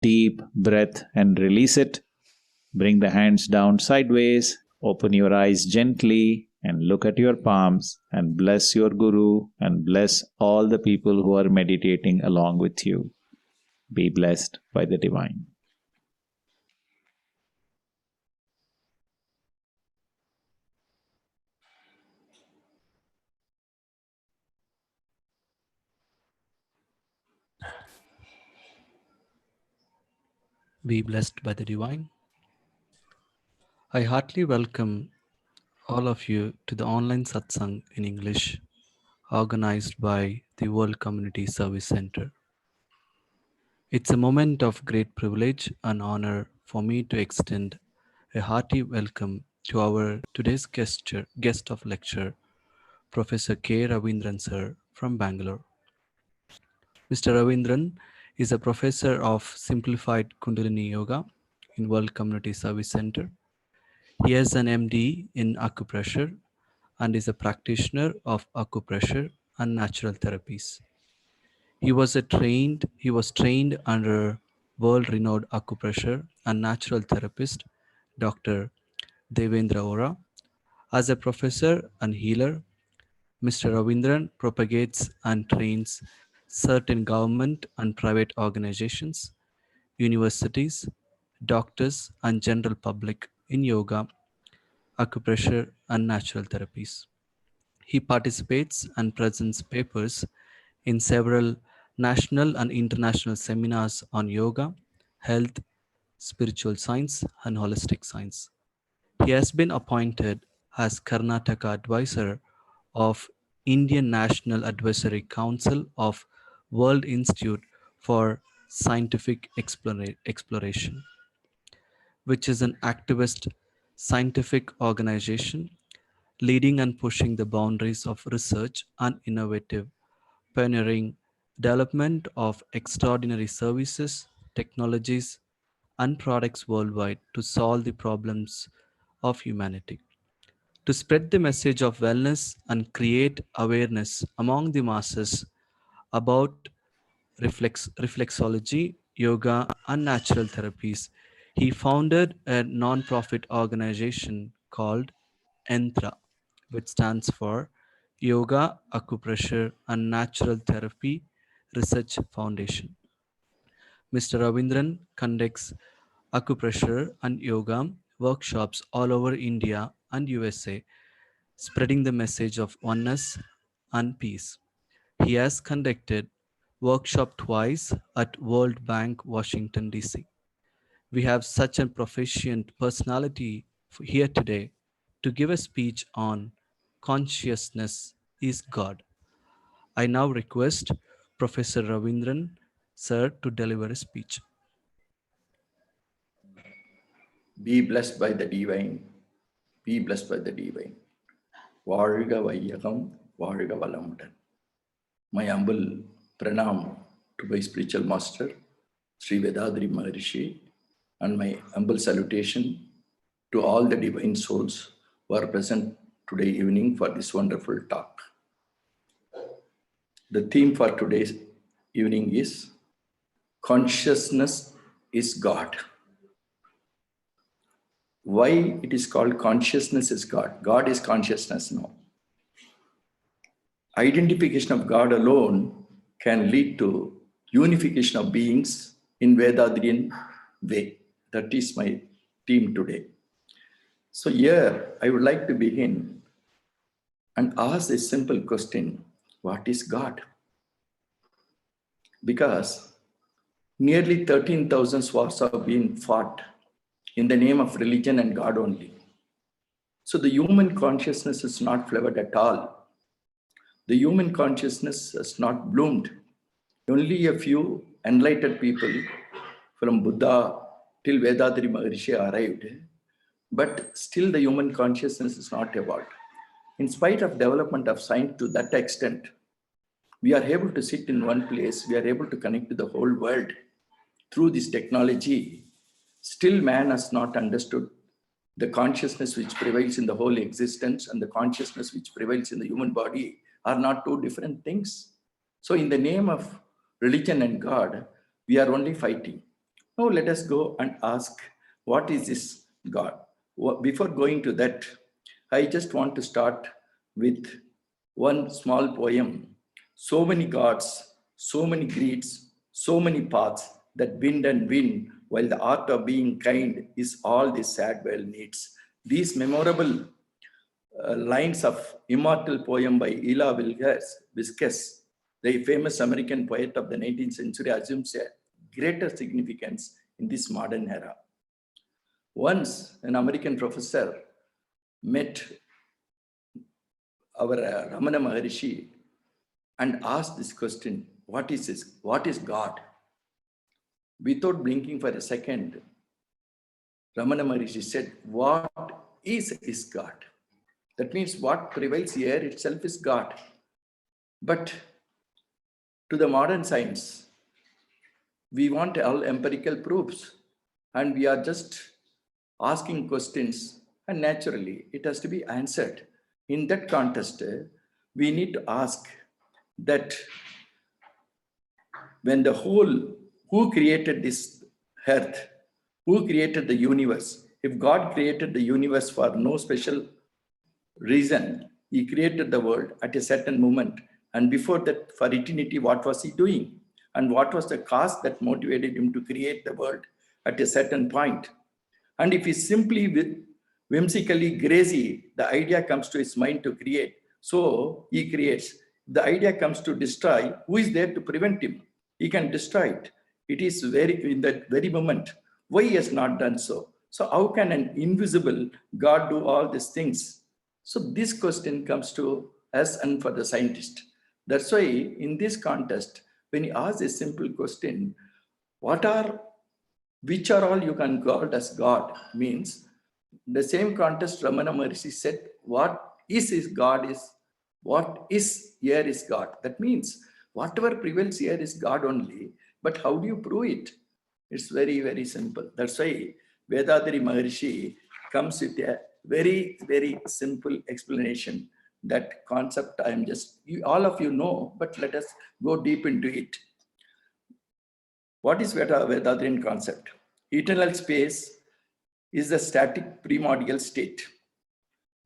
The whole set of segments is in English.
deep breath and release it. Bring the hands down sideways. Open your eyes gently and look at your palms and bless your Guru and bless all the people who are meditating along with you. Be blessed by the divine. Be blessed by the divine. I heartily welcome all of you to the online satsang in English organized by the World Community Service Center. It's a moment of great privilege and honor for me to extend a hearty welcome to our today's guest of lecture, Professor K. Ravindran sir from Bangalore. Mr. Ravindran is a professor of Simplified Kundalini Yoga in World Community Service Center. He has an MD in acupressure and is a practitioner of acupressure and natural therapies. He was trained under world-renowned acupressure and natural therapist Dr. Devendra Ora. As a professor and healer, Mr. Ravindran propagates and trains certain government and private organizations, universities, doctors, and general public in yoga, acupressure, and natural therapies. He participates and presents papers in several national and international seminars on yoga, health, spiritual science, and holistic science. He has been appointed as Karnataka advisor of Indian National Advisory Council of World Institute for Scientific Exploration, which is an activist scientific organization leading and pushing the boundaries of research and innovative, pioneering development of extraordinary services, technologies, and products worldwide to solve the problems of humanity. To spread the message of wellness and create awareness among the masses about reflexology, yoga, and natural therapies, he founded a non-profit organization called ENTRA, which stands for Yoga, Acupressure, and Natural Therapy Research Foundation. Mr. Ravindran conducts acupressure and yoga workshops all over India and USA, spreading the message of oneness and peace. He has conducted workshop twice at World Bank, Washington, D.C. We have such a proficient personality here today to give a speech on consciousness is God. I now request Professor Ravindran sir to deliver a speech. Be blessed by the divine. Be blessed by the divine. வாழ்க வையகம், வாழ்க வளமுடன். My humble pranam to my spiritual master, Sri Vedadri Maharishi, and my humble salutation to all the divine souls who are present today evening for this wonderful talk. The theme for today's evening is Consciousness is God. Why it is called consciousness is God? God is consciousness now. Identification of God alone can lead to unification of beings in Vedadrian way. That is my theme today. So here I would like to begin and ask a simple question. What is God? Because nearly 13,000 wars have been fought in the name of religion and God only. So the human consciousness is not flavored at all. The human consciousness has not bloomed. Only a few enlightened people from Buddha till Vedadri Maharishi arrived. But still the human consciousness is not evolved. In spite of development of science to that extent, we are able to sit in one place, we are able to connect to the whole world through this technology. Still man has not understood the consciousness which prevails in the whole existence and the consciousness which prevails in the human body are not two different things. So in the name of religion and God, we are only fighting. Now let us go and ask, what is this God? Before going to that, I just want to start with one small poem. So many gods, so many creeds, so many paths that bend and win, while the art of being kind is all this sad world needs. These memorable lines of immortal poem by Ela Vizquez, the famous American poet of the 19th century, assumes a greater significance in this modern era. Once, an American professor met our Ramana Maharishi and asked this question, what is this? What is God? Without blinking for a second, Ramana Maharishi said, what is God? That means what prevails here itself is God. But to the modern science, we want all empirical proofs, and we are just asking questions, and naturally it has to be answered. In that context, we need to ask that when the whole, who created this earth, who created the universe? If God created the universe for no special reason, he created the world at a certain moment, and before that, for eternity, what was he doing? And what was the cause that motivated him to create the world at a certain point? And if he simply whimsically crazy, the idea comes to his mind to create, so he creates. The idea comes to destroy, who is there to prevent him? He can destroy it. It is very in that very moment. Why he has not done so? So how can an invisible God do all these things? So this question comes to us and for the scientist. That's why in this contest, when you ask a simple question, which are all you can call as God, means the same contest Ramana Maharishi said, what is God is, what is here is God. That means whatever prevails here is God only, but how do you prove it? It's very, very simple. That's why Vedadari Maharishi comes with a very, very simple explanation. That concept I am just, all of you know, but let us go deep into it. What is Vedadarian concept? Eternal space is the static primordial state.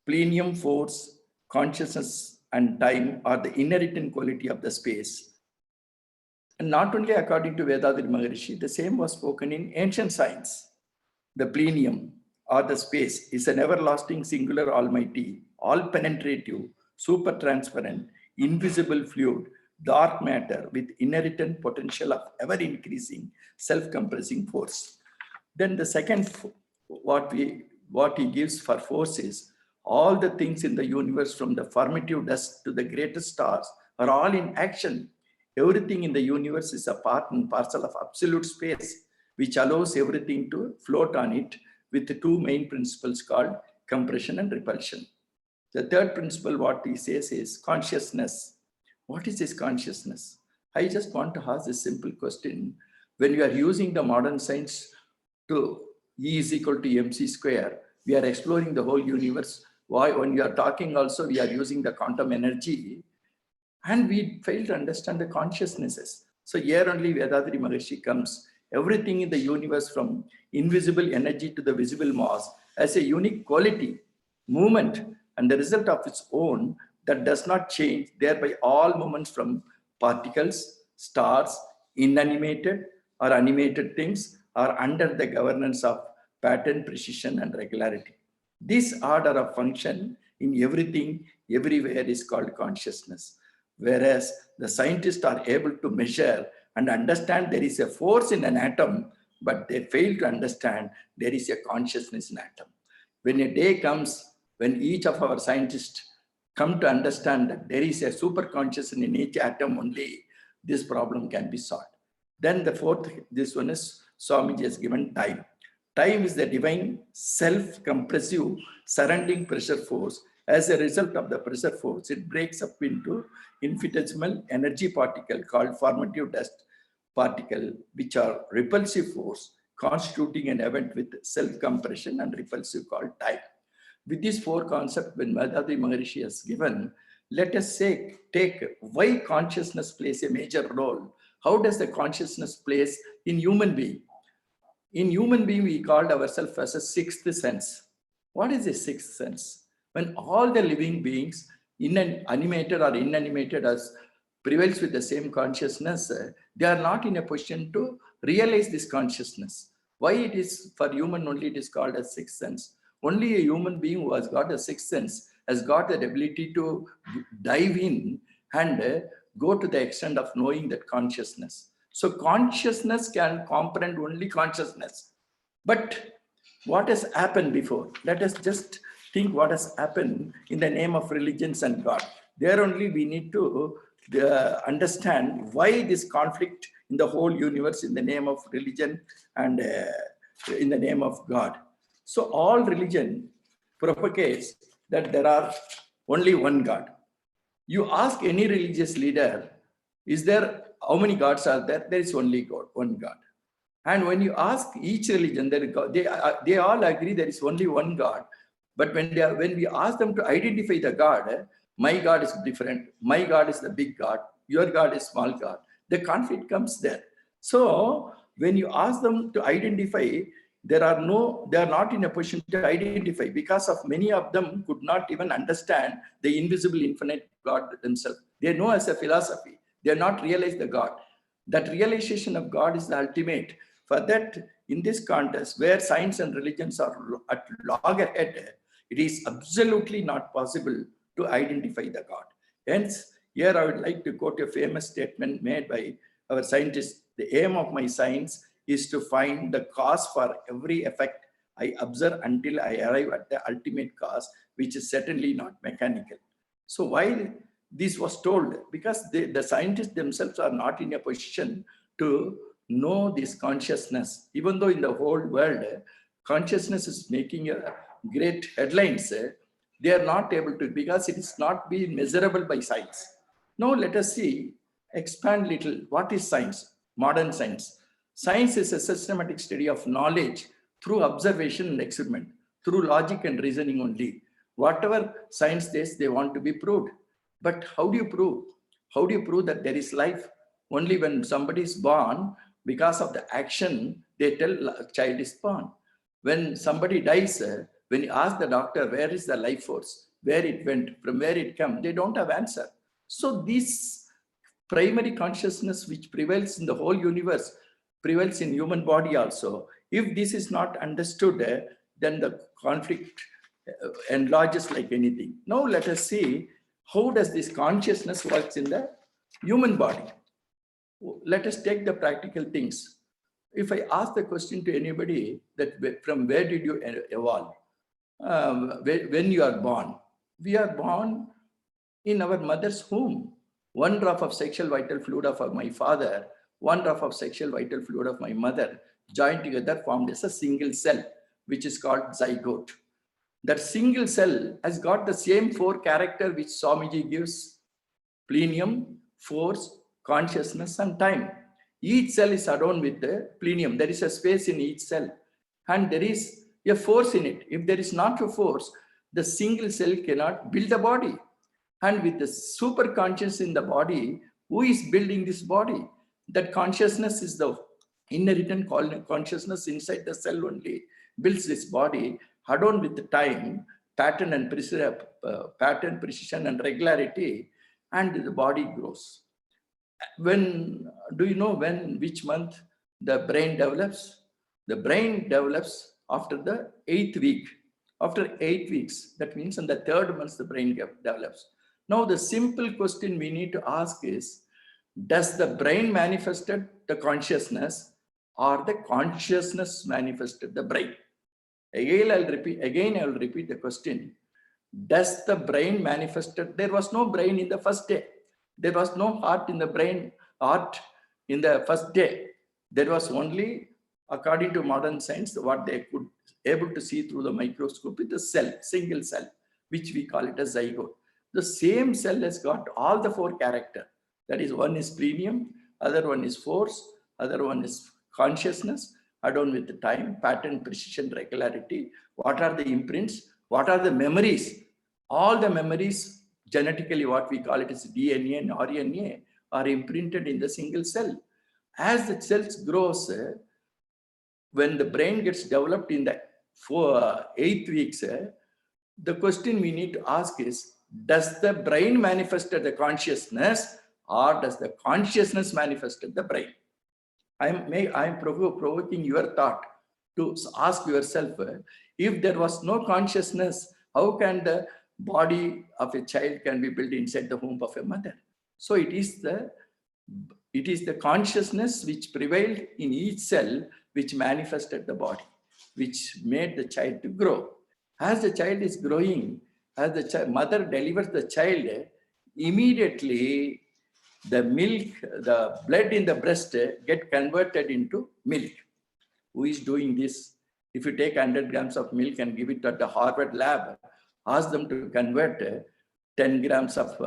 Plenum, force, consciousness, and time are the inherent quality of the space. And not only according to Vedadari Maharishi, the same was spoken in ancient science. The plenum or the space is an everlasting singular almighty, all penetrative, super transparent, invisible fluid, dark matter with inherent potential of ever increasing self-compressing force. Then the second, what he gives for force is all the things in the universe, from the formative dust to the greatest stars, are all in action. Everything in the universe is a part and parcel of absolute space, which allows everything to float on it with the two main principles called compression and repulsion. The third principle, what he says, is consciousness. What is this consciousness? I just want to ask this simple question. When we are using the modern science to E is equal to mc square, we are exploring the whole universe. Why? When we are talking also, we are using the quantum energy, and we fail to understand the consciousnesses. So here only Vedadari Maharishi comes. Everything in the universe, from invisible energy to the visible mass, has a unique quality, movement, and the result of its own that does not change. Thereby, all moments from particles, stars, inanimated or animated things are under the governance of pattern, precision, and regularity. This order of function in everything, everywhere is called consciousness. Whereas the scientists are able to measure and understand there is a force in an atom, but they fail to understand there is a consciousness in atom. When a day comes when each of our scientists come to understand that there is a super consciousness in each atom only, this problem can be solved. Then the fourth, this one is Swamiji has given time. Time is the divine self-compressive surrounding pressure force. As a result of the pressure force, it breaks up into infinitesimal energy particle called formative dust particle, which are repulsive force, constituting an event with self-compression and repulsive called time. With these four concepts, when Vedadari Maharishi has given, let us say, take why consciousness plays a major role. How does the consciousness plays in human being? In human being, we called ourselves as a sixth sense. What is a sixth sense? When all the living beings, animated or inanimated, as prevails with the same consciousness, they are not in a position to realize this consciousness. Why it is for human only it is called as sixth sense? Only a human being who has got a sixth sense has got the ability to dive in and go to the extent of knowing that consciousness. So consciousness can comprehend only consciousness. But what has happened before? Let us just think what has happened in the name of religions and God. There only we need to understand why this conflict in the whole universe in the name of religion and in the name of God. So all religion propagates that there are only one God. You ask any religious leader, is there, how many gods are there? There is only God, one God. And when you ask each religion, they all agree there is only one God. But when we ask them to identify the God, my God is different, my God is the big God, your God is small God, the conflict comes there. So when you ask them to identify, they are not in a position to identify because of many of them could not even understand the invisible infinite God themselves. They know as a philosophy, they are not realized the God. That realization of God is the ultimate. For that, in this contest, where science and religions are at loggerhead, it is absolutely not possible to identify the God. Hence, here I would like to quote a famous statement made by our scientists. The aim of my science is to find the cause for every effect I observe until I arrive at the ultimate cause, which is certainly not mechanical. So why this was told? Because the scientists themselves are not in a position to know this consciousness. Even though in the whole world, consciousness is making a great headlines, they are not able to, because it is not being measurable by science. Now let us see, expand little. What is science? Modern science. Science is a systematic study of knowledge through observation and experiment, through logic and reasoning only. Whatever science says, they want to be proved. But how do you prove? How do you prove that there is life? Only when somebody is born, because of the action, they tell a child is born. When somebody dies, when you ask the doctor, where is the life force? Where it went, from where it came, they don't have answer. So this primary consciousness which prevails in the whole universe prevails in human body also. If this is not understood, then the conflict enlarges like anything. Now let us see how does this consciousness works in the human body. Let us take the practical things. If I ask the question to anybody that from where did you evolve? When you are born, we are born in our mother's womb. One drop of sexual vital fluid of my father, one drop of sexual vital fluid of my mother joined together formed as a single cell, which is called zygote. That single cell has got the same four character which Swamiji gives: plenium, force, consciousness, and time. Each cell is adorned with the plenium. There is a space in each cell, and there is a force in it. If there is not a force, the single cell cannot build a body. And with the super conscious in the body, who is building this body? That consciousness is the inherent consciousness inside the cell only, builds this body, adorned with the time, pattern, precision, and regularity, and the body grows. When do you know which month the brain develops? The brain develops after the 8th week. After 8 weeks, that means in the 3rd month the brain develops. Now the simple question we need to ask is, does the brain manifested the consciousness or the consciousness manifested the brain? Again I will repeat the question. Does the brain manifested? There was no brain in the first day. There was no heart in the brain, heart in the first day. There was only, according to modern science, what they could able to see through the microscope with a cell, single cell, which we call it a zygote. The same cell has got all the four characters. That is, one is plenium, other one is force, other one is consciousness, adorned with the time, pattern, precision, regularity. What are the imprints? What are the memories? All the memories, genetically what we call it is DNA and RNA, are imprinted in the single cell. As the cells grows, when the brain gets developed in the 8 weeks, the question we need to ask is, does the brain manifest the consciousness, or does the consciousness manifest the brain? I'm provoking your thought to ask yourself, if there was no consciousness, how can the body of a child can be built inside the womb of a mother? So it is the consciousness which prevailed in each cell which manifested the body, which made the child to grow. As the child is growing, as the mother delivers the child, immediately the milk, the blood in the breast get converted into milk. Who is doing this? If you take 100 grams of milk and give it at the Harvard lab, ask them to convert 10 grams of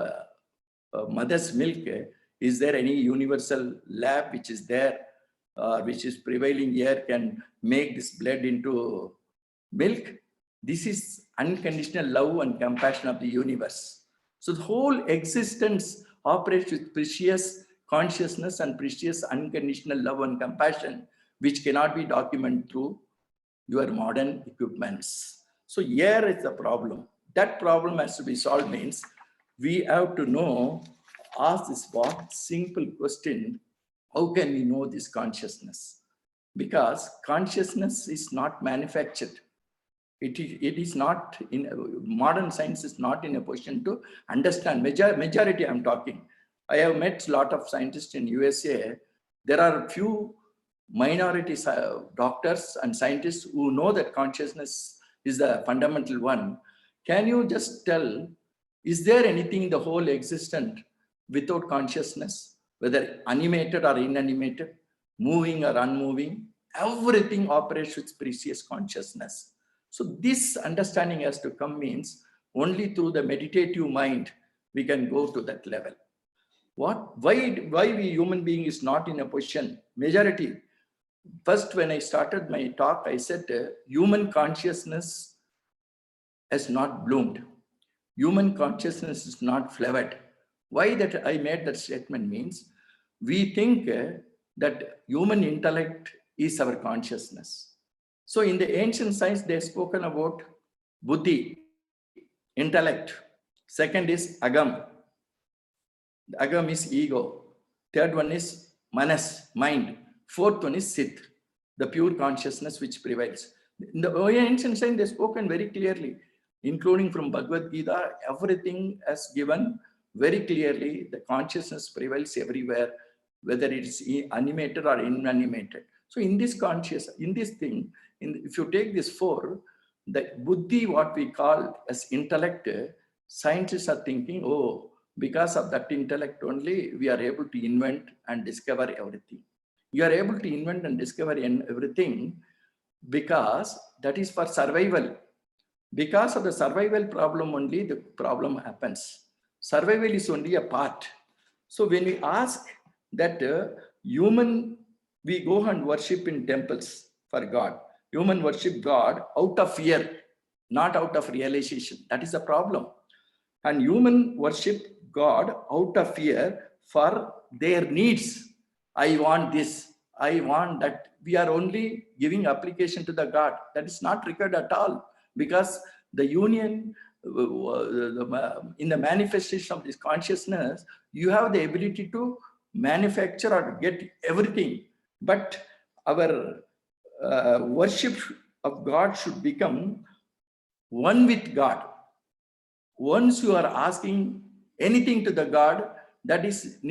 mother's milk. Is there any universal lab which is there, which is prevailing here, can make this blood into milk? This is unconditional love and compassion of the universe. So the whole existence operates with precious consciousness and precious unconditional love and compassion, which cannot be documented through your modern equipments. So here is the problem. That problem has to be solved means we have to know, ask this simple question, how can we know this consciousness? Because consciousness is not manufactured. It is not in modern science is not in a position to understand. Majority I'm talking. I have met a lot of scientists in USA. There are few minority doctors and scientists who know that consciousness is the fundamental one. Can you just tell, is there anything in the whole existent without consciousness, whether animated or inanimated, moving or unmoving? Everything operates with precious consciousness. So this understanding has to come means only through the meditative mind we can go to that level. Why we human being is not in a position, majority. First, when I started my talk, I said human consciousness has not bloomed. Human consciousness is not flowered. Why that I made that statement means we think that human intellect is our consciousness. So in the ancient science, they've spoken about buddhi, intellect. Second is agam. Agam is ego. Third one is manas, mind. Fourth one is sit, the pure consciousness which prevails. In the ancient science, they've spoken very clearly, including from Bhagavad Gita, everything has given very clearly the consciousness prevails everywhere, whether it's animated or inanimated. So in this thing, if you take this four, the buddhi, what we call as intellect, scientists are thinking, oh, because of that intellect only, we are able to invent and discover everything. You are able to invent and discover everything because that is for survival. Because of the survival problem only, the problem happens. Survival is only a part. So when we ask that we go and worship in temples for God. Human worship God out of fear, not out of realization. That is the problem. And human worship God out of fear for their needs. I want this, I want that. We are only giving application to the God. That is not required at all, because the union in the manifestation of this consciousness, you have the ability to manufacture or get everything. But our worship of God should become one with God. Once you are asking anything to the God, that is you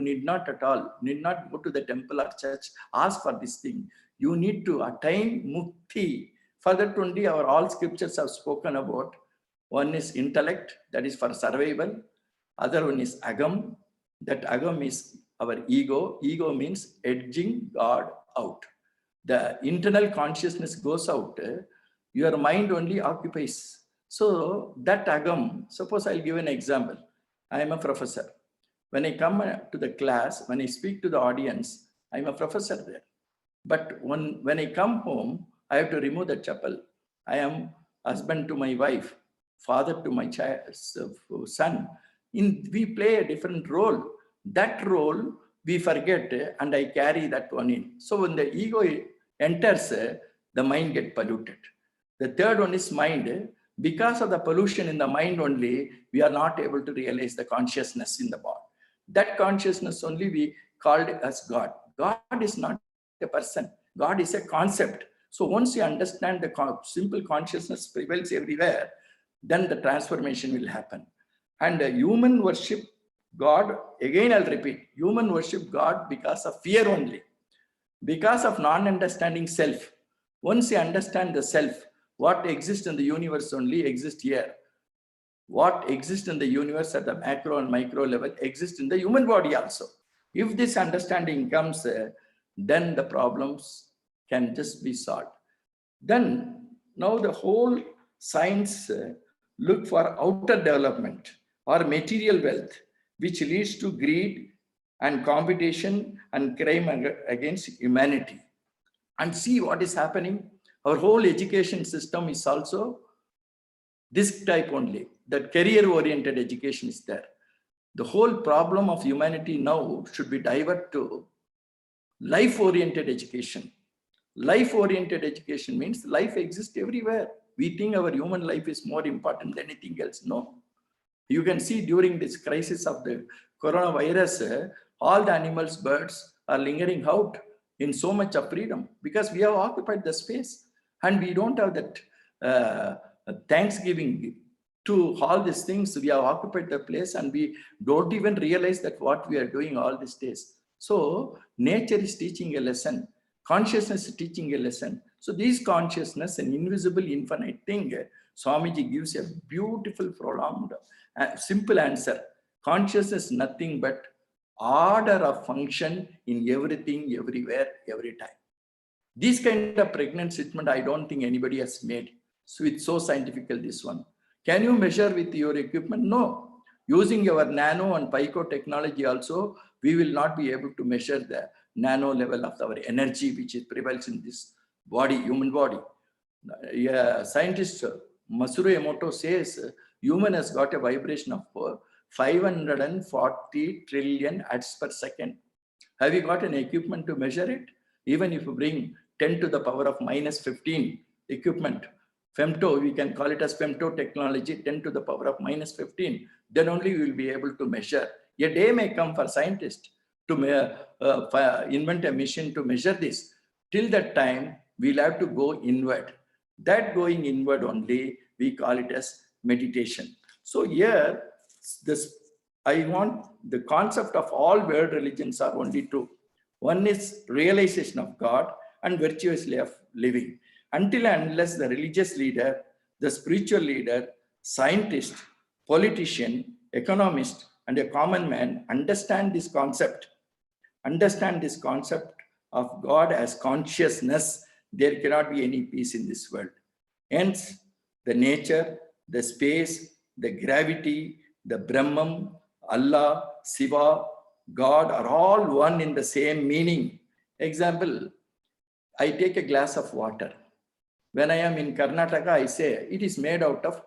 need not at all, need not go to the temple or church, ask for this thing. You need to attain mukti. For that only all scriptures have spoken about. One is intellect, that is for survival. Other one is agam, that agam is our ego. Ego means edging God out. The internal consciousness goes out, your mind only occupies. So that agam, suppose I'll give an example. I am a professor. When I come to the class, when I speak to the audience, I'm a professor there. But when I come home, I have to remove the chapel. I am husband to my wife, father to my son. We play a different role. That role we forget and I carry that one in. So when the ego enters, the mind gets polluted. The third one is mind. Because of the pollution in the mind only, we are not able to realize the consciousness in the body. That consciousness only we called as God. God is not a person. God is a concept. So once you understand the simple consciousness prevails everywhere, then the transformation will happen. And human worship God, again I'll repeat, human worship God because of fear only, because of non-understanding self. Once you understand the self, what exists in the universe only exists here. What exists in the universe at the macro and micro level exists in the human body also. If this understanding comes, then the problems can just be solved. Then now the whole science look for outer development or material wealth, which leads to greed and competition and crime against humanity. And see what is happening. Our whole education system is also this type only, that career-oriented education is there. The whole problem of humanity now should be diverted to life-oriented education. Life-oriented education means life exists everywhere. We think our human life is more important than anything else. No. You can see during this crisis of the coronavirus, all the animals, birds are lingering out in so much of freedom because we have occupied the space and we don't have that thanksgiving to all these things. We have occupied the place and we don't even realize that what we are doing all these days. So nature is teaching a lesson. Consciousness is teaching a lesson. So this consciousness, an invisible, infinite thing, Swamiji gives a beautiful, prolonged, simple answer. Consciousness is nothing but order of function in everything, everywhere, every time. This kind of pregnant statement, I don't think anybody has made. So it's so scientific, this one. Can you measure with your equipment? No. Using your nano and pico technology also, we will not be able to measure the nano level of our energy, which is prevails in this body, human body. Scientist Masaru Emoto says, human has got a vibration of 540 trillion hertz per second. Have you got an equipment to measure it? Even if you bring 10 to the power of minus 15 equipment, femto, we can call it as femto technology, 10 to the power of minus 15, then only we will be able to measure. A day may come for scientists to invent a machine to measure this. Till that time, we'll have to go inward. That going inward only, we call it as meditation. So here, I want the concept of all world religions are only two. One is realization of God and virtuous way of living. Until and unless the religious leader, the spiritual leader, scientist, politician, economist, and a common man understand this concept of God as consciousness, there cannot be any peace in this world. Hence, the nature, the space, the gravity, the Brahman, Allah, Shiva, God are all one in the same meaning. Example, I take a glass of water. When I am in Karnataka, I say it is made out of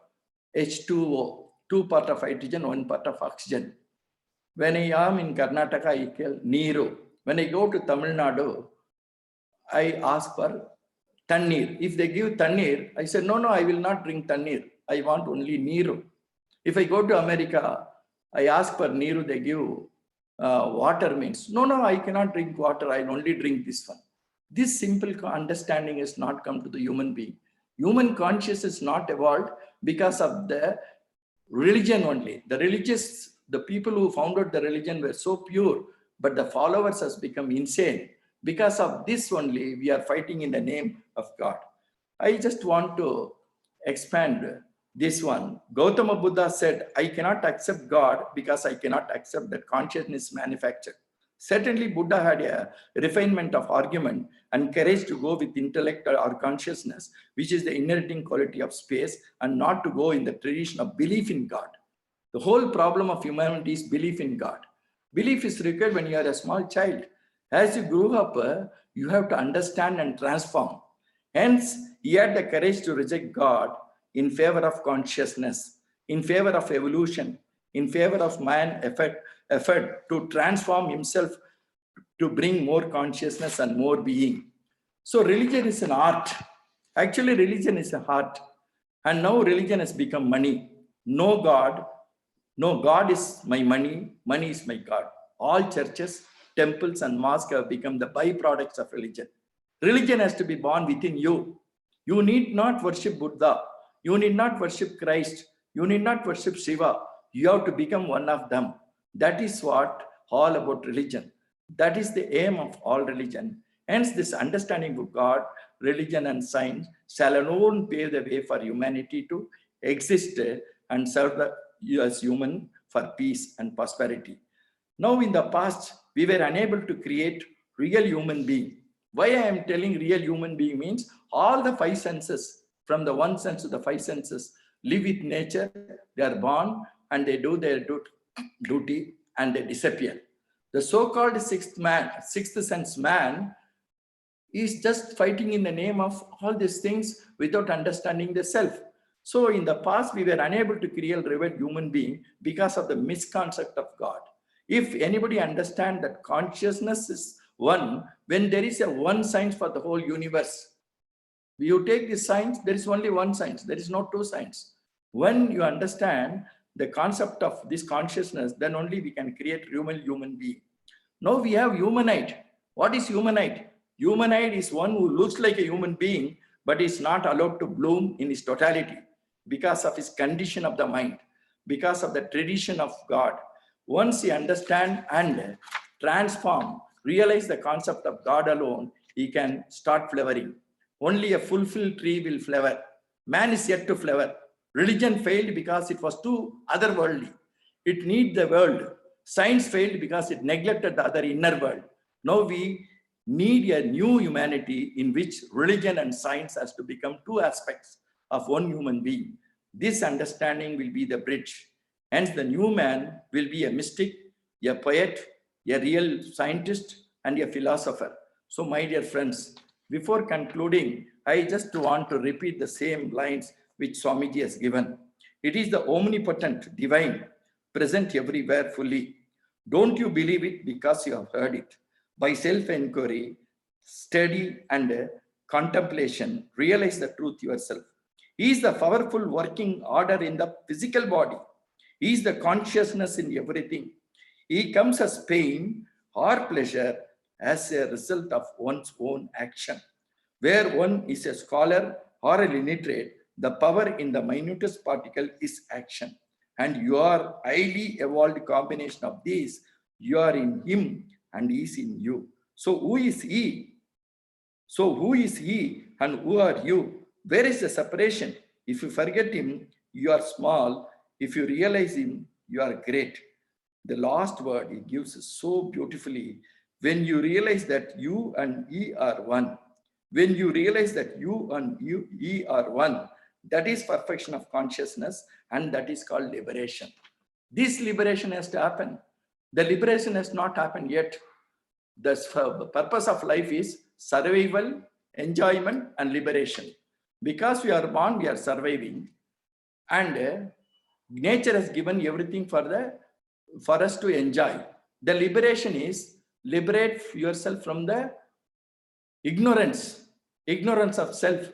H2O, 2 parts of hydrogen, 1 part of oxygen. When I am in Karnataka, I call Neeru. When I go to Tamil Nadu, I ask for Tannir. If they give Tannir, I say, no, I will not drink Tannir. I want only Neeru. If I go to America, I ask for Neeru, they give water means, no, I cannot drink water. I only drink this one. This simple understanding has not come to the human being. Human consciousness is not evolved because of the religion only. The people who founded the religion were so pure, but the followers has become insane. Because of this only, we are fighting in the name of God. I just want to expand this one. Gautama Buddha said, I cannot accept God because I cannot accept that consciousness manufactured. Certainly, Buddha had a refinement of argument and courage to go with intellect or consciousness, which is the inheriting quality of space, and not to go in the tradition of belief in God. The whole problem of humanity is belief in God. Belief is required when you are a small child. As you grow up, you have to understand and transform. Hence, he had the courage to reject God in favor of consciousness, in favor of evolution, in favor of man's effort to transform himself to bring more consciousness and more being. So religion is an art. Actually, religion is an art. And now religion has become money. No God. No, God is my money. Money is my God. All churches, temples, and mosques have become the byproducts of religion. Religion has to be born within you. You need not worship Buddha. You need not worship Christ. You need not worship Shiva. You have to become one of them. That is what all about religion. That is the aim of all religion. Hence, this understanding of God, religion, and science shall alone pave the way for humanity to exist and serve you as human for peace and prosperity. Now, in the past, we were unable to create real human being. Why I am telling real human being means all the five senses, from the one sense to the five senses, live with nature. They are born and they do their duty and they disappear. The so-called sixth sense man is just fighting in the name of all these things without understanding the self. So in the past, we were unable to create a real human being because of the misconcept of God. If anybody understands that consciousness is one, when there is a one science for the whole universe, you take this science, there is only one science, there is no two science. When you understand the concept of this consciousness, then only we can create human being. Now we have humanoid. What is humanoid? Humanoid is one who looks like a human being, but is not allowed to bloom in his totality because of his condition of the mind, because of the tradition of God. Once he understands and transform, realize the concept of God alone, he can start flowering. Only a fulfilled tree will flower. Man is yet to flower. Religion failed because it was too otherworldly. It needs the world. Science failed because it neglected the other inner world. Now we need a new humanity in which religion and science has to become two aspects of one human being. This understanding will be the bridge. Hence, the new man will be a mystic, a poet, a real scientist, and a philosopher. So, my dear friends, before concluding, I just want to repeat the same lines which Swamiji has given. It is the omnipotent, divine, present everywhere fully. Don't you believe it because you have heard it? By self-inquiry, study, and contemplation, realize the truth yourself. He is the powerful working order in the physical body. He is the consciousness in everything. He comes as pain or pleasure as a result of one's own action. Where one is a scholar or a literate, the power in the minutest particle is action. And you are highly evolved combination of these. You are in him and he is in you. So who is he? So who is he and who are you? Where is the separation? If you forget him, you are small. If you realize him, you are great. The last word he gives is so beautifully. When you realize that you and he are one, when you realize that you and he are one, that is perfection of consciousness, and that is called liberation. This liberation has to happen. The liberation has not happened yet. The purpose of life is survival, enjoyment, and liberation. Because we are born, we are surviving, and nature has given everything for us to enjoy. The liberation is liberate yourself from the ignorance of self,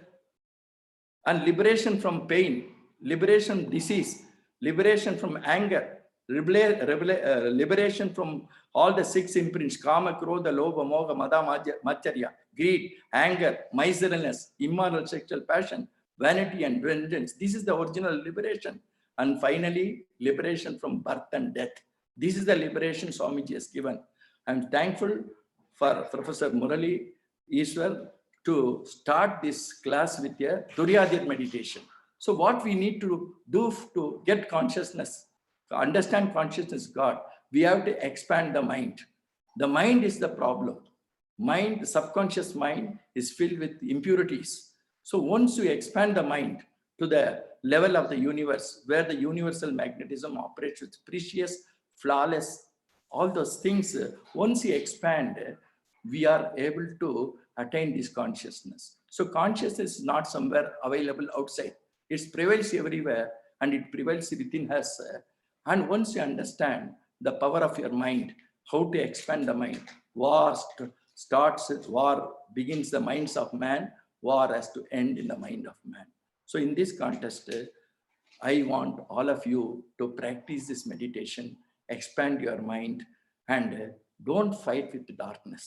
and liberation from pain, liberation disease, liberation from anger, liberation from all the six imprints: kama, krodha, lobha, moha, mada, macharya, greed, anger, miserliness, immoral sexual passion, vanity, and vengeance. This is the original liberation. And finally, liberation from birth and death. This is the liberation Swamiji has given. I'm thankful for Professor Murali Iswar to start this class with a Turyadir meditation. So what we need to do to get consciousness, to understand consciousness, God, we have to expand the mind. The mind is the problem. Mind, the subconscious mind, is filled with impurities. So once you expand the mind to the level of the universe, where the universal magnetism operates with precious, flawless, all those things, once you expand, we are able to attain this consciousness. So consciousness is not somewhere available outside. It prevails everywhere, and it prevails within us. And once you understand the power of your mind, how to expand the mind, vast, starts war, begins the minds of man, war has to end in the mind of man. So in this context, I want all of you to practice this meditation, expand your mind, and don't fight with darkness.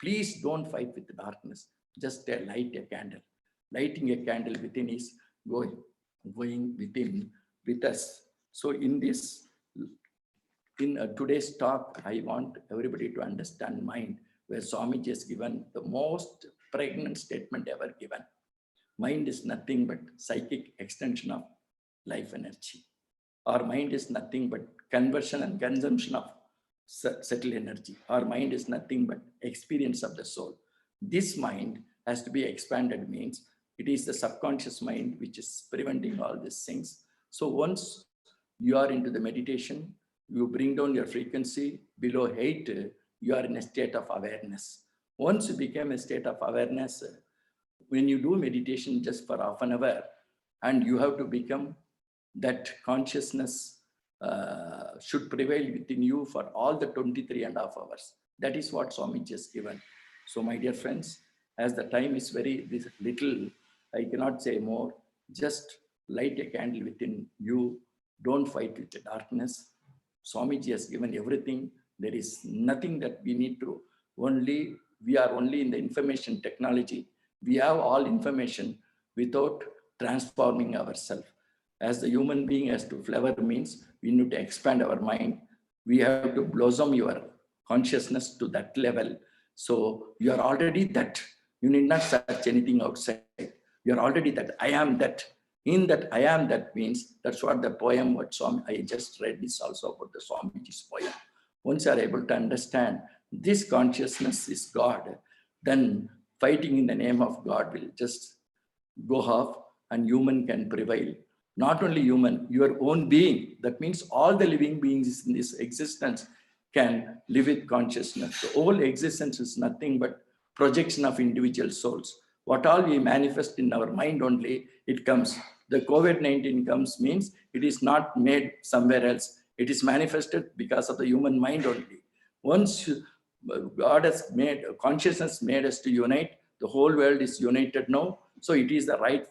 Please don't fight with darkness. Just light a candle. Lighting a candle within is going within with us. So in this, in today's talk, I want everybody to understand mind, where Swamiji has given the most pregnant statement ever given. Mind is nothing but psychic extension of life energy. Our mind is nothing but conversion and consumption of subtle energy. Our mind is nothing but experience of the soul. This mind has to be expanded, means it is the subconscious mind which is preventing all these things. So once you are into the meditation, you bring down your frequency below 8, you are in a state of awareness. Once you become a state of awareness, when you do meditation just for half an hour, and you have to become that consciousness should prevail within you for all the 23.5 hours. That is what Swamiji has given. So my dear friends, as the time is very little, I cannot say more. Just light a candle within you. Don't fight with the darkness. Swamiji has given everything. There is nothing that we need to, we are only in the information technology. We have all information without transforming ourselves. As the human being has to flavor, means we need to expand our mind. We have to blossom your consciousness to that level. So you are already that. You need not search anything outside. You are already that. I am that. In that I am that means, that's what the poem, what Swami, I just read this also about the Swamiji's poem. Once you are able to understand this consciousness is God, then fighting in the name of God will just go off and human can prevail. Not only human, your own being. That means all the living beings in this existence can live with consciousness. The whole existence is nothing but projection of individual souls. What all we manifest in our mind only, it comes. The COVID-19 comes means it is not made somewhere else. It is manifested because of the human mind only. Once God has made, consciousness made us to unite, the whole world is united now. So it is the right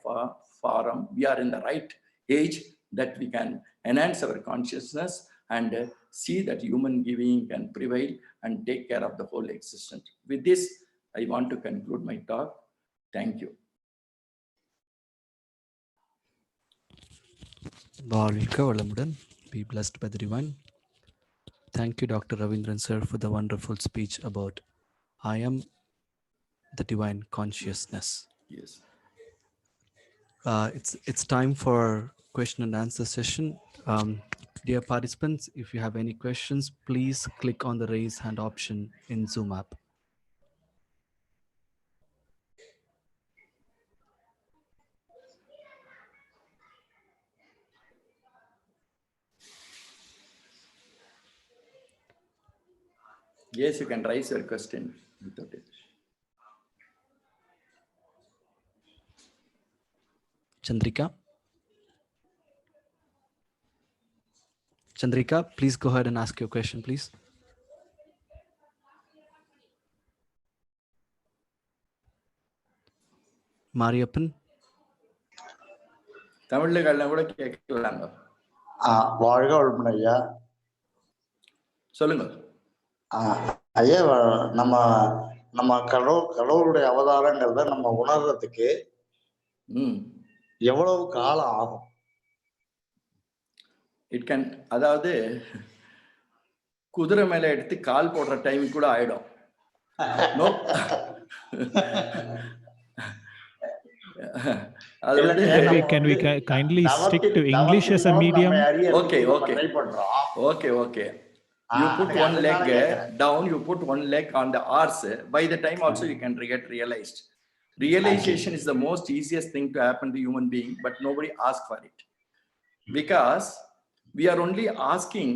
forum. We are in the right age that we can enhance our consciousness and see that human being can prevail and take care of the whole existence. With this, I want to conclude my talk. Thank you. வாழ்க வளமுடன். Be blessed by the divine. Thank you, Dr. Ravindran sir, for the wonderful speech about I am the divine consciousness. Yes. It's time for question and answer session. Dear participants, if you have any questions, please click on the raise hand option in Zoom app. Yes, you can raise your question without it. Chandrika? Chandrika, please go ahead and ask your question, please. Mariappan? தமிழ்ல கல்ல கூட கேட்கலாங்க. வாழ்க வளமுடன் ஐயா. சொல்லுங்க. ஐயா, நம்ம கடவுளுடைய அவதாரங்கிறத நம்ம உணர்றதுக்கு எவ்வளவு காலம் ஆகும்? இட் கேன், அதாவது குதிரை மேல எடுத்து கால் போடுற டைம் கூட ஆயிடும். Can we kindly stick to English as a medium? Okay. You put one leg down, you put one leg on the arse. By the time also you can get realized. Realization is the most easiest thing to happen to human being, but nobody asks for it. Because we are only asking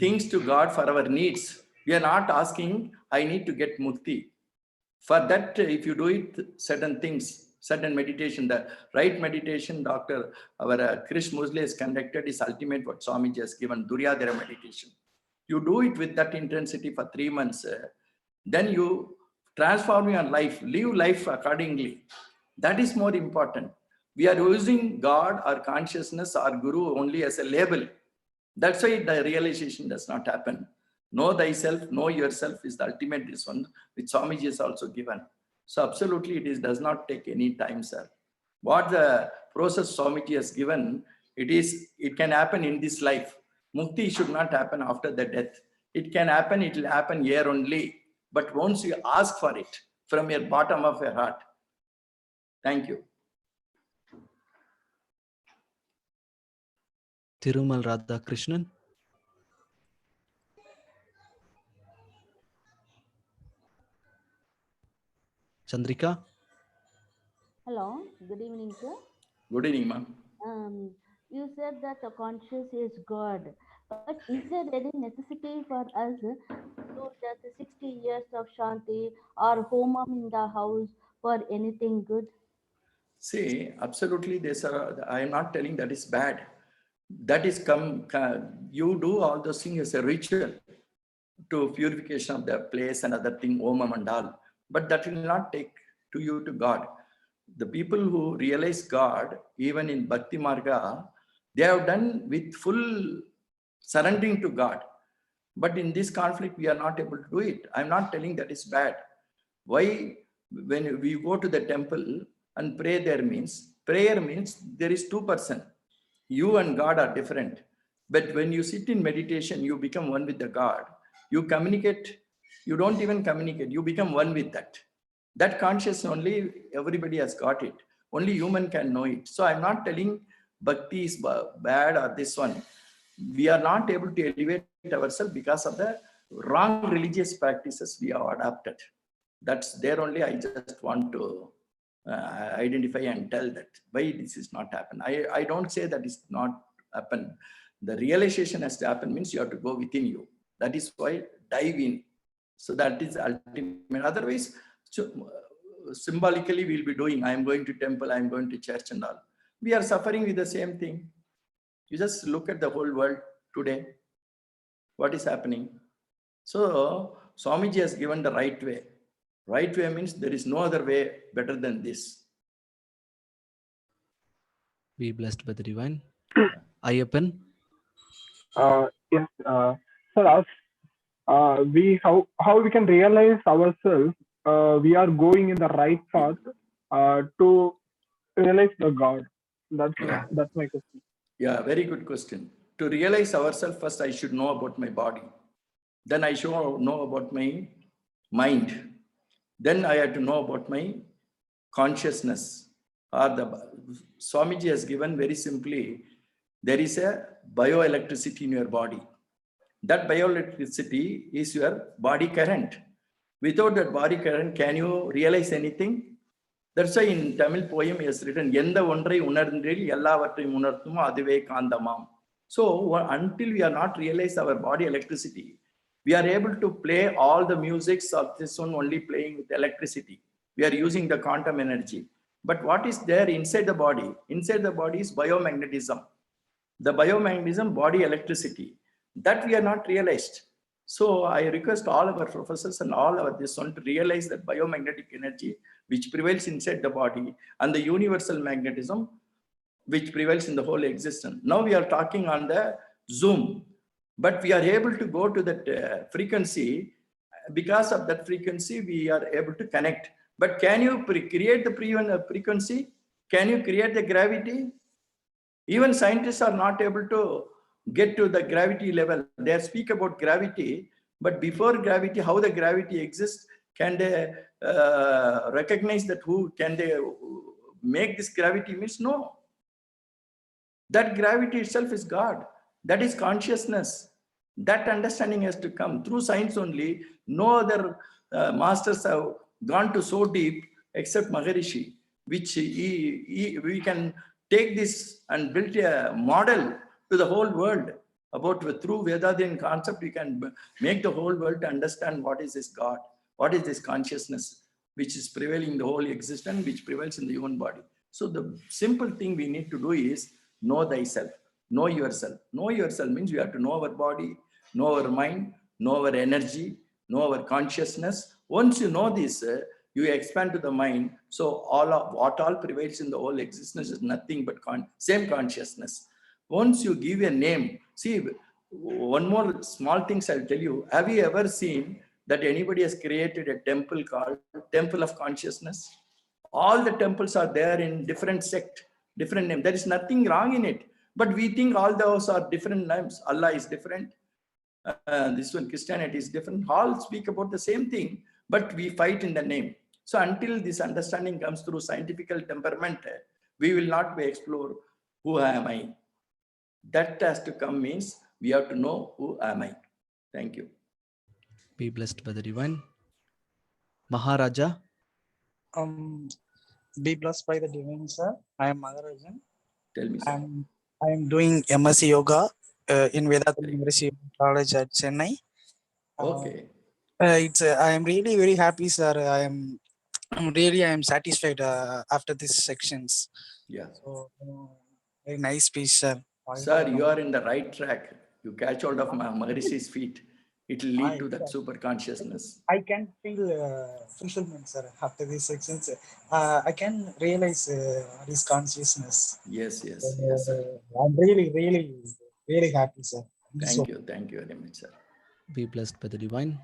things to God for our needs. We are not asking, I need to get mukti. For that, if you do it, certain things, certain meditation, the right meditation, our Krish Musli has conducted is ultimate what Swamiji has given, Duryadhara meditation. You do it with that intensity for 3 months, then you Transform your life, live life accordingly. That is more important. We are using God or consciousness or Guru only as a label. That's why the realization does not happen. Know thyself, know yourself is the ultimate this one, which Swamiji has also given. So absolutely does not take any time, sir. What the process Swamiji has given, it can happen in this life. Mukti should not happen after the death. It can happen, it will happen here only. But once you ask for it from your bottom of your heart. Thank you. Thirumal Radhakrishnan. Chandrika. Hello, good evening, sir. Good evening, ma'am. You said that the conscious is God, but is there any necessity for us to that 60 years of Shanti or Homam in the house for anything good? See, absolutely, I am not telling that is bad. That is you do all those things as a ritual to purification of the place and other thing, Omam and all. But that will not take to you to God. The people who realize God, even in Bhakti Marga, they have done with full surrendering to God. But in this conflict, we are not able to do it. I'm not telling that is bad. Why? When we go to the temple and pray there means, prayer means there is two persons. You and God are different. But when you sit in meditation, you become one with the God. You communicate, you don't even communicate, you become one with that. That consciousness only, everybody has got it. Only human can know it. So I'm not telling bhakti is bad or this one. We are not able to elevate ourselves because of the wrong religious practices we have adopted. That's there only. I just want to identify and tell that why this is not happen. I don't say that is not happen. The realization has to happen means you have to go within you. That is why dive in. So that is ultimate. Otherwise, symbolically we'll be doing, I am going to temple, I am going to church and all. We are suffering with the same thing. You just look at the whole world today. What is happening? So Swamiji has given the right way. Right way means there is no other way better than this. Be blessed by the divine. Ayyappan. Yes, for us, how we can realize ourselves we are going in the right path to realize the God. That's my question. Yeah, very good question. To realize ourselves, first I should know about my body. Then I should know about my mind. Then I had to know about my consciousness. Or Swamiji has given very simply, there is a bioelectricity in your body. That bioelectricity is your body current. Without that body current, can you realize anything? That's why in Tamil poem he has written, Yenda ondrai unarndril ellavatrai unarthum aduve kandamam. So until we are not realize our body electricity, we are able to play all the musics of this one only playing with electricity. We are using the quantum energy. But what is there inside the body? Inside the body is biomagnetism. The biomagnetism, body electricity. That we are not realized. So I request all our professors and all our this one to realize that biomagnetic energy which prevails inside the body and the universal magnetism which prevails in the whole existence. Now we are talking on the Zoom, but we are able to go to that frequency. Because of that frequency, we are able to connect. But can you create the frequency? Can you create the gravity? Even scientists are not able to get to the gravity level. They speak about gravity, but before gravity, how the gravity exists, can they recognize that can they make this gravity? Means no. That gravity itself is God. That is consciousness. That understanding has to come through science only. No other masters have gone to so deep except Maharishi, which we can take this and build a model to the whole world about through Vedadian concept. We can make the whole world to understand what is this God, what is this consciousness, which is prevailing in the whole existence, which prevails in the human body. So the simple thing we need to do is know thyself, know yourself. Know yourself means you have to know our body, know our mind, know our energy, know our consciousness, Once you know this, you expand to the mind. So what all prevails in the whole existence is nothing but same consciousness. Once you give a name, see, one more small things I'll tell you. Have you ever seen that anybody has created a temple called Temple of Consciousness? All the temples are there in different sect, different name. There is nothing wrong in it. But we think all those are different names. Allah is different. This one, Christianity is different. All speak about the same thing, but we fight in the name. So until this understanding comes through scientific temperament, we will not be explore who am I. That has to come means we have to know who am I. Thank you. Be blessed by the divine. Maharaja. Be blessed by the divine, sir. I am Maharajan. Tell me, sir. I am doing MSc Yoga in Vedanta University College at Chennai. Okay. I am really very happy, sir. I am satisfied after these sections. Yeah. So, very nice speech, sir. Sir, you are in the right track. You catch hold of Maharishi's feet. It will lead to that super consciousness. I can feel fulfillment, sir, after these sections. I can realize his consciousness. Yes, sir. I'm really, really, really happy, sir. Thank you very much, sir. Be blessed by the divine.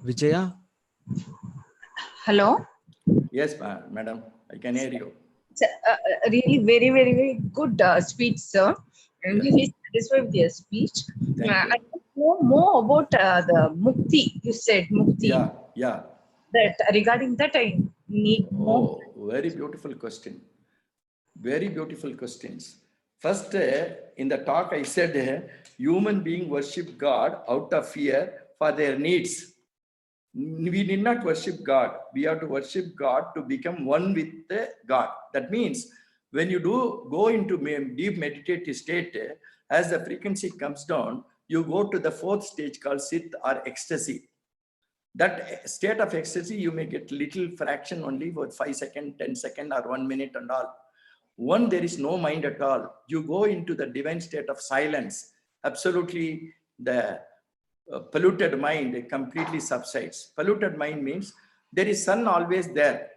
Vijaya. Hello. Yes, madam. I can hear you. Really very, very, very good speech, sir. I'm really satisfied with your speech. I want to know more about the mukti. You said mukti. Yeah. That regarding that, I need more. Oh, very beautiful question. Very beautiful questions. First, in the talk, I said human being worship God out of fear for their needs. We did not worship God. We have to worship God to become one with God. That means when you go into deep meditative state, as the frequency comes down, you go to the fourth stage called sit or ecstasy. That state of ecstasy, you may get little fraction only for 5 seconds, 10 seconds, or 1 minute and all. One, there is no mind at all. You go into the divine state of silence. Absolutely, the polluted mind completely subsides. Polluted mind means there is sun always there,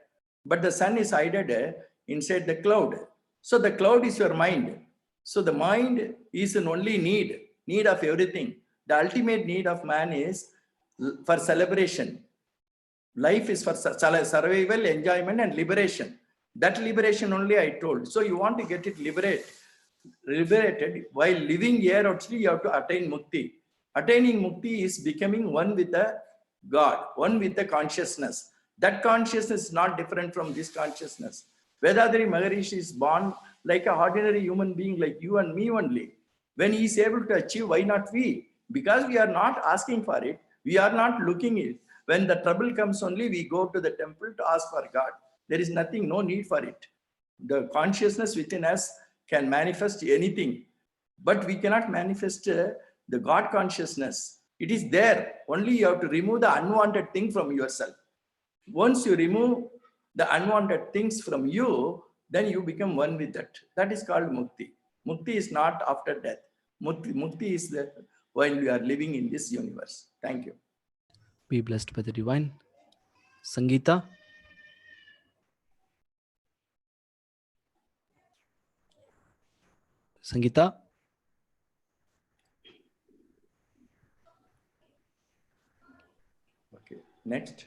but the sun is hidden inside the cloud. So the cloud is your mind. So the mind is an only need of everything. The ultimate need of man is for celebration. Life is for survival, enjoyment, and liberation. That liberation only I told. So you want to get it liberated while living here. Actually, you have to attain mukti. Attaining mukti is becoming one with the God, one with the consciousness. That consciousness is not different from this consciousness. Vedadari Maharishi is born like an ordinary human being like you and me only. When he is able to achieve, why not we? Because we are not asking for it. We are not looking it. When the trouble comes only, we go to the temple to ask for God. There is nothing, no need for it. The consciousness within us can manifest anything, but we cannot manifest the God consciousness. It is there. Only you have to remove the unwanted thing from yourself. Once you remove the unwanted things from you, then you become one with that. That is called mukti. Mukti is not after death. Mukti is while we are living in this universe. Thank you. Be blessed by the divine. Sangeeta. Sangeeta. Okay, next.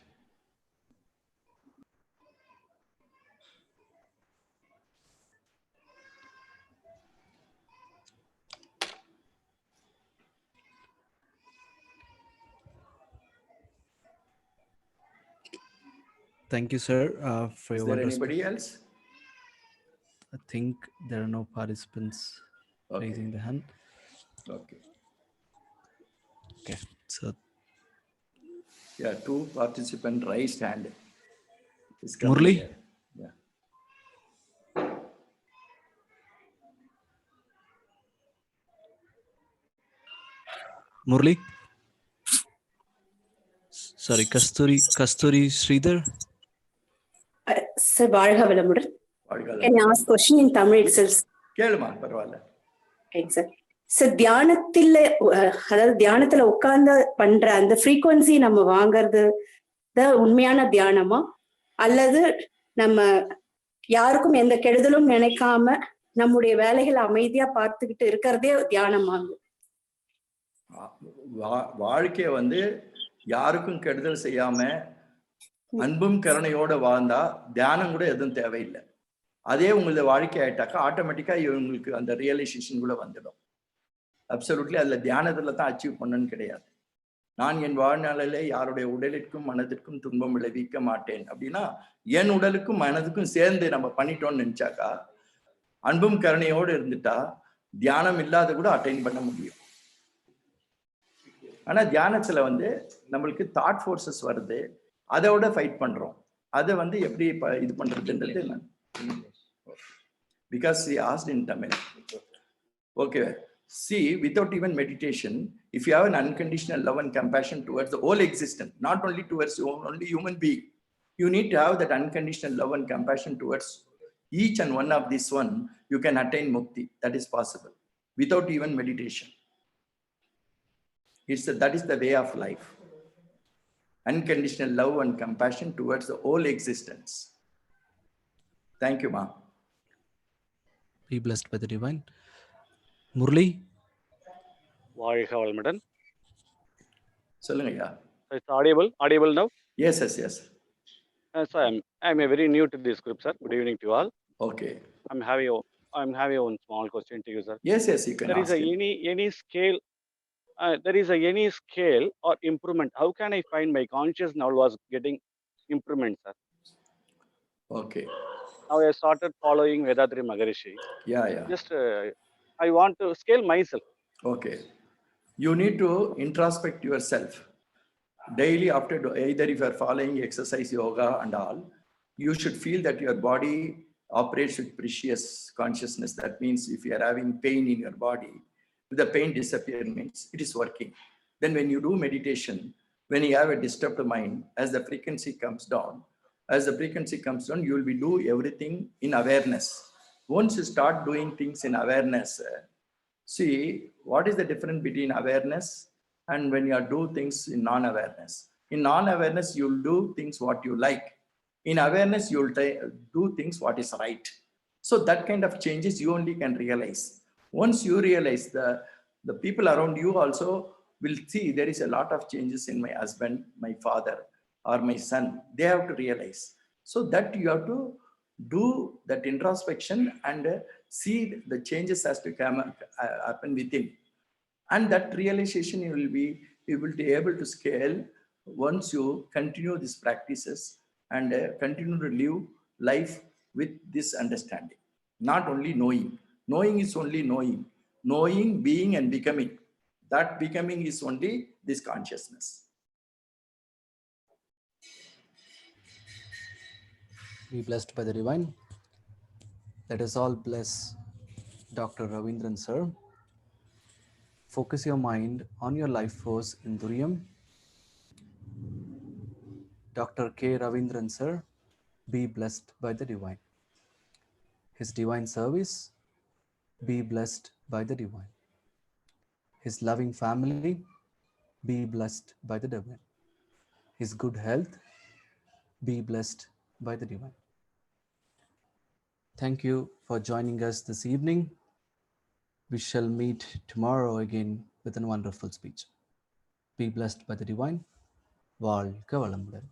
Thank you, sir, for your wonderful. Is there anybody else? I think there are no participants raising the hand. Okay. Okay. So. Yeah, 2 participants raised hand. Murli. Yeah. Murli. Sorry, Kasturi Sridhar. Sir, can I ask question in Tamil itself? Kelma, parvala. Exactly. Sir அதாவது தியானத்துல உட்கார்ந்து பண்ற அந்த frequency நம்ம வாங்கறது தான் உண்மையான தியானமா, அல்லது நம்ம யாருக்கும் எந்த கெடுதலும் நினைக்காம நம்முடைய வேலைகளை அமைதியா பார்த்துக்கிட்டு இருக்கிறதே தியானமாங்க? வாழ்க்கைய வந்து யாருக்கும் கெடுதல் செய்யாம அன்பும் கருணையோட வாழ்ந்தா தியானம் கூட எதுவும் தேவையில்லை. அதே உங்களது வாழ்க்கை ஆயிட்டாக்கா ஆட்டோமேட்டிக்கா உங்களுக்கு அந்த ரியலைசேஷன் கூட வந்துடும். அப்சல்யூட்லி அதுல தியானத்துல தான் அச்சீவ் பண்ணணும்னு கிடையாது. நான் என் வாழ்நாளிலே யாருடைய உடலிற்கும் மனதிற்கும் துன்பம் விளைவிக்க மாட்டேன் அப்படின்னா என் உடலுக்கும் மனதுக்கும் சேர்ந்து நம்ம பண்ணிட்டோம்னு நினைச்சாக்கா, அன்பும் கருணையோடு இருந்துட்டா தியானம் இல்லாத கூட அட்டைன் பண்ண முடியும். ஆனா தியானத்துல வந்து நம்மளுக்கு தாட் ஃபோர்ஸஸ் வருது, அதோட ஃபைட் பண்றோம். அதை வந்து எப்படி இது பண்றதுன்றது நான் because he asked in Tamil. Okay, see, without even meditation, if you have an unconditional love and compassion towards the whole existence, not only towards only human being, you need to have that unconditional love and compassion towards each and one of this one. You can attain mukti. That is possible without even meditation. That is the way of life. Unconditional love and compassion towards the whole existence. Thank you, Ma. Be blessed by the divine. Murli. வாழ்க வளமுடன். சொல்லுங்க ஐயா. It's audible now? Yes. So I'm a very new to this group, sir. Good evening to you all. Okay. I'm having one small question to you, sir. Yes, you can ask. Any scale. There is any scale or improvement. How can I find my conscious now was getting improvement, sir? Okay. Now I started following Vedadri Maharishi. Yeah. Just I want to scale myself. Okay. You need to introspect yourself daily. After either if you are following exercise, yoga and all, you should feel that your body operates with precious consciousness. That means if you are having pain in your body, if the pain disappears, means it is working. Then when you do meditation, when you have a disturbed mind, as the frequency comes down, you will be do everything in awareness. Once you start doing things in awareness, see what is the difference between awareness and when you do things in non-awareness. In non-awareness, you'll do things what you like. In awareness, you'll do things what is right. So that kind of changes you only can realize. Once you realize, the people around you also will see there is a lot of changes in my husband, my father, or my son. They have to realize. So that you have to do that introspection and see the changes has to happen within. And that realization you will be able to scale once you continue these practices and continue to live life with this understanding. Not only knowing. Knowing is only knowing. Knowing, being, and becoming. That becoming is only this consciousness. Be blessed by the divine. Let us all bless Dr. Ravindran, sir. Focus your mind on your life force in Duriyam. Dr. K. Ravindran, sir, be blessed by the divine. His divine service, be blessed by the divine. His loving family, be blessed by the divine. His good health, be blessed by the divine. Thank you for joining us this evening. We shall meet tomorrow again with a wonderful speech. Be blessed by the divine. வாழ்க வளமுடன்.